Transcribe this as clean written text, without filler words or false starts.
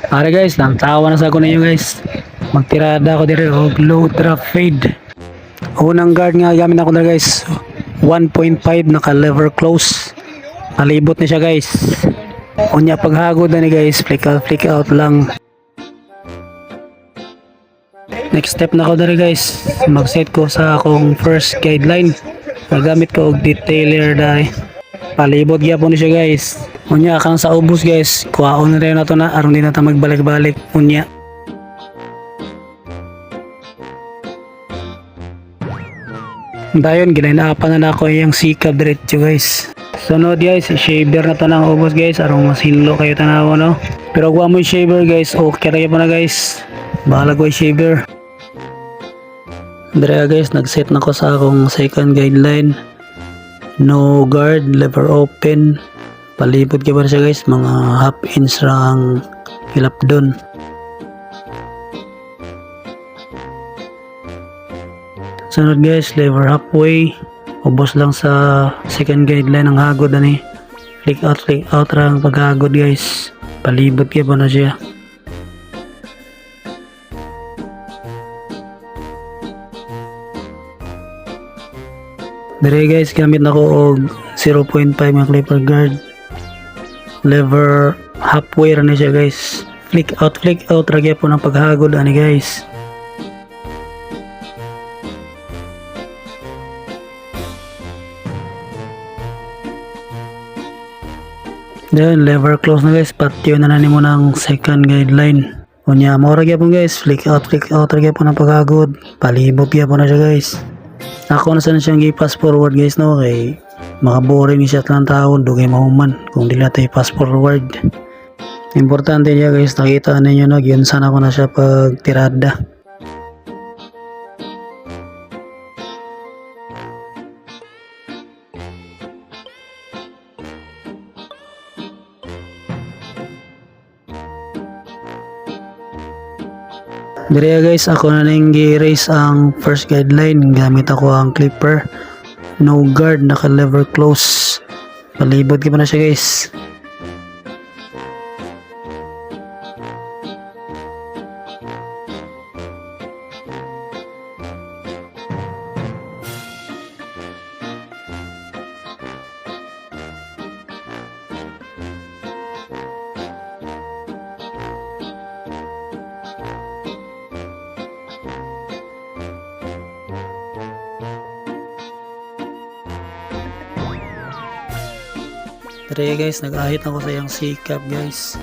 Pare guys, lang tawa na sa ako ninyo guys. Magtirada ako dire og low drop fade. Unang guard nga gamit ako na guys. 1.5 naka lever close. Palibot na siya guys. Unya paghagod na ni guys, flick out lang. Next step na ako dire guys. Mag-set ko sa akong first guideline. Nagamit ko og detailer dai. Palibot gyapon ni siya guys. Unya kang sa ubos guys, kuhaon na rin na to na aron din na ta magbalik-balik. Unya dayon ginanaapan na ako yung sikap diretso guys. Sunod guys, shaver na to ng ubos guys aron mas hinlo kayo tanaw no. Pero kung mo yung shaver guys, okay ra pa na guys. Bahala ko yung shaver. Dire guys, nag-set na ko sa akong second guideline. No guard, lever open. Palibot ka ba siya guys, mga half inch lang hilap dun. Sunod guys, lever halfway. Ubos lang sa second guideline ng hagod ani. Flick out lang paghagod guys. Palibot ka ba na siya. Dire guys, gamit na ko og 0.5 nga clipper guard. Lever halfway ra na siya guys. Flick out ra gyapon ang paghagod ani guys. Then lever close na guys, patio na nimo ng second guideline. Unya mo ra gyapon guys, flick out ra gyapon ang paghagod. Palibot gyapon na siya guys. Ako na sana siyang i-pass forward guys no, kay makaboring siya lang taon, dugay mahuman kung dili natin i-pass forward. Importante niya guys, nakita ninyo na yun sana ko na siya pag tirada. Dire guys, ako na nang gi-erase ang first guideline. Gamit ako ang clipper. No guard, naka lever close. Palibot ka pa na siya guys. Tara guys, nag-ahit ako sa yung sikap guys.